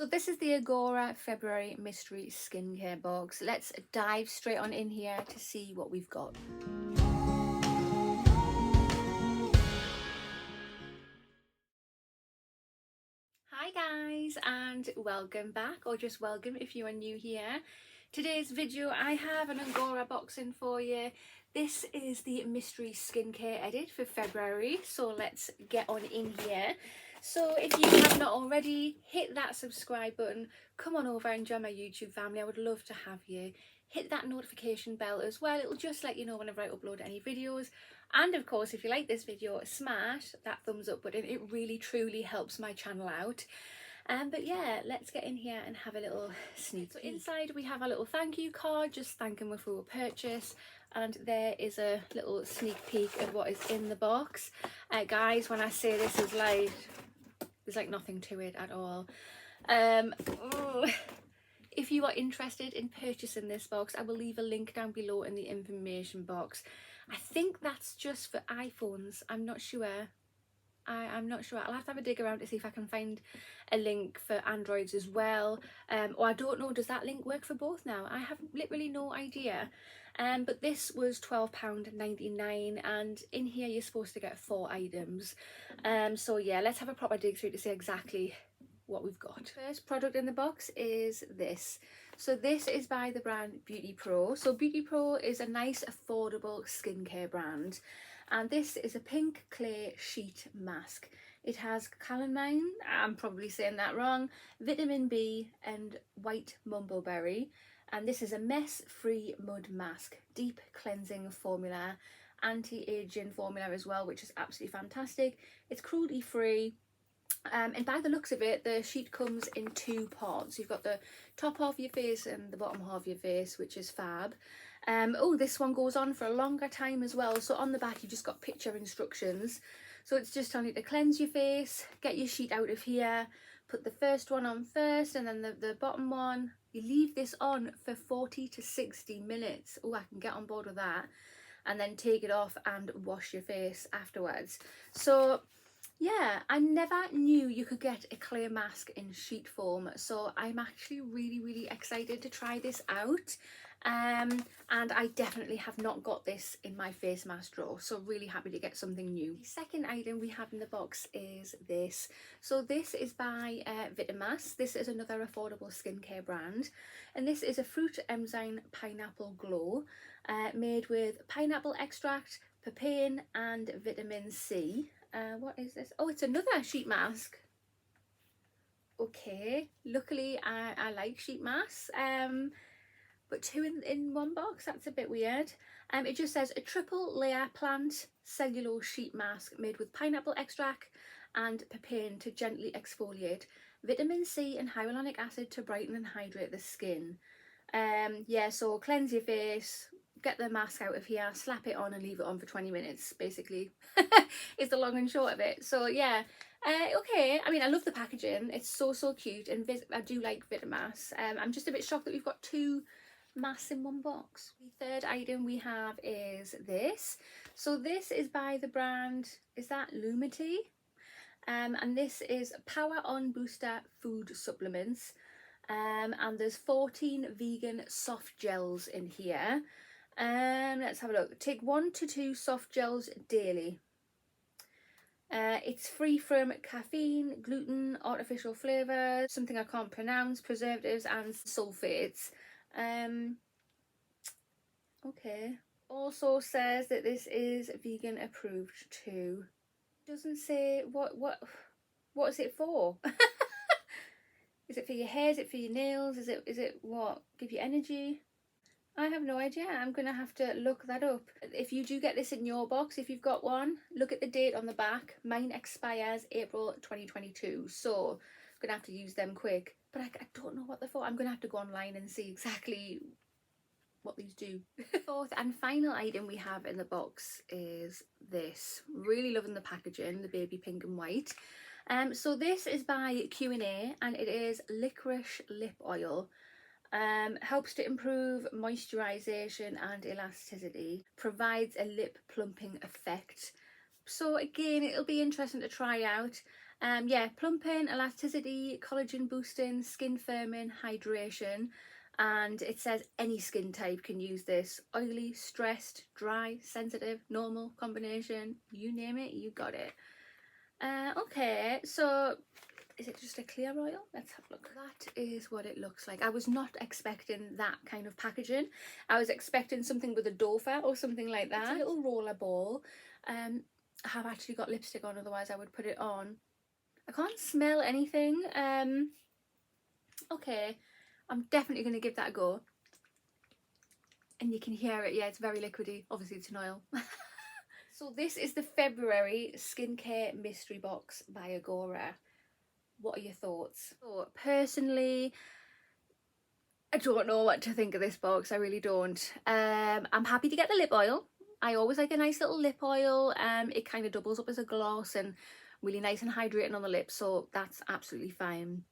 So this is the Agora February Mystery Skincare Box. Let's dive straight on in here to see what we've got. Hi guys, and welcome back, or just welcome if you are new here. Today's video I have an Agora box in for you. This is the Mystery Skincare edit for February, so let's get on in here. So if you have not already, hit that subscribe button, come on over and join my YouTube family. I would love to have you. Hit that notification bell as well, it'll just let you know whenever I upload any videos. And of course, if you like this video, smash that thumbs up button. It really truly helps my channel out. But yeah, let's get in here and have a little sneak peek. So inside we have a little thank you card, just thanking me for a purchase. And there is a little sneak peek of what is in the box. Guys, when I say this is like, there's like nothing to it at all. If you are interested in purchasing this box, I will leave a link down below in the information box. I think that's just for iPhones. I'm not sure. I'm not sure. I'll have to have a dig around to see if I can find a link for Androids as well. Or I don't know, does that link work for both now? I have literally no idea. But this was £12.99, and in here you're supposed to get 4 items. So yeah, let's have a proper dig through to see exactly what we've got. First product in the box is this. So this is by the brand Beauty Pro. So Beauty Pro is a nice affordable skincare brand, and this is a pink clay sheet mask. It has calamine, I'm probably saying that wrong, vitamin B and white mumbleberry, and this is a mess-free mud mask, deep cleansing formula, anti-aging formula as well, which is absolutely fantastic. It's cruelty-free. And by the looks of it, the sheet comes in 2 parts. You've got the top half of your face and the bottom half of your face, which is fab. Oh, this one goes on for a longer time as well. So on the back, you've just got picture instructions. So it's just telling you to cleanse your face, get your sheet out of here, put the first one on first, and then the bottom one. You leave this on for 40 to 60 minutes. Oh, I can get on board with that. And then take it off and wash your face afterwards. So yeah, I never knew you could get a clay mask in sheet form, so I'm actually really excited to try this out. And I definitely have not got this in my face mask drawer, so really happy to get something new. The second item we have in the box is this. So this is by Viti Mask. This is another affordable skincare brand, and this is a fruit enzyme pineapple glow made with pineapple extract, papain and vitamin C. What is this? Oh, it's another sheet mask. Okay, luckily I like sheet masks, but 2 in one box, that's a bit weird. It just says a triple layer plant cellulose sheet mask made with pineapple extract and papain to gently exfoliate, vitamin C and hyaluronic acid to brighten and hydrate the skin. Yeah, so cleanse your face, get the mask out of here, slap it on and leave it on for 20 minutes basically is the long and short of it. So yeah, okay, I mean, I love the packaging, it's so cute, and I do like Viti Mask. I'm just a bit shocked that we've got 2 masks in one box. The third item we have is this. So this is by the brand, is that Lumity? And this is Power On Booster Food Supplements. And there's 14 vegan soft gels in here. Let's have a look. Take 1 to 2 soft gels daily. It's free from caffeine, gluten, artificial flavours, something I can't pronounce, preservatives and sulfates. Okay. Also says that this is vegan approved too. Doesn't say what is it for? Is it for your hair? Is it for your nails? Is it what? Give you energy? I have no idea. I'm going to have to look that up. If you do get this in your box, if you've got one, look at the date on the back. Mine expires April 2022, so I'm going to have to use them quick. But I don't know what they're for. I'm going to have to go online and see exactly what these do. Fourth and final item we have in the box is this. Really loving the packaging, the baby pink and white. So this is by Q&A, and it is Licorice Lip Oil. Helps to improve moisturization and elasticity, provides a lip plumping effect. So again, it'll be interesting to try out. Yeah, plumping, elasticity, collagen boosting, skin firming, hydration. And it says any skin type can use this. Oily, stressed, dry, sensitive, normal, combination, you name it, you got it. Okay, so is it just a clear oil? Let's have a look. That is what it looks like. I was not expecting that kind of packaging. I was expecting something with a dofa or something like that. It's a little roller ball. I have actually got lipstick on, otherwise I would put it on. I can't smell anything. Okay, I'm definitely going to give that a go. And you can hear it, yeah, it's very liquidy. Obviously it's an oil. So this is the February skincare mystery box by Agora. What are your thoughts? So personally, I don't know what to think of this box. I really don't. I'm happy to get the lip oil. I always like a nice little lip oil. It kind of doubles up as a gloss and really nice and hydrating on the lips, so that's absolutely fine.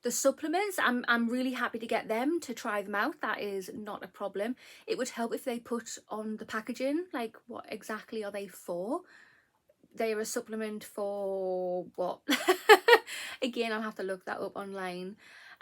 The supplements, I'm really happy to get them, to try them out. That is not a problem. It would help if they put on the packaging, like what exactly are they for. They're a supplement for what? Again, I'll have to look that up online.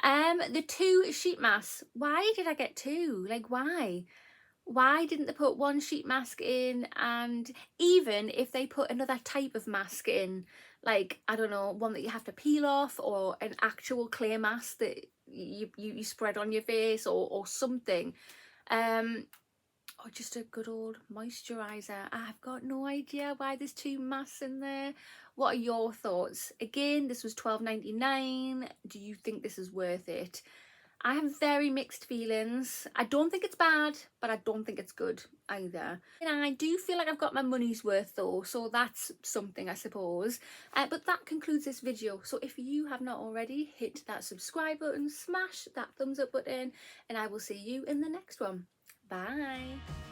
The 2 sheet masks. Why did I get 2? Like, why didn't they put 1 sheet mask in? And even if they put another type of mask in, like, I don't know, one that you have to peel off, or an actual clear mask that you spread on your face, or something, or just a good old moisturiser. I've got no idea why there's 2 masks in there. What are your thoughts? Again, this was $12.99. Do you think this is worth it? I have very mixed feelings. I don't think it's bad, but I don't think it's good either. And I do feel like I've got my money's worth though, so that's something, I suppose. But that concludes this video. So if you have not already, hit that subscribe button, smash that thumbs up button, and I will see you in the next one. Bye.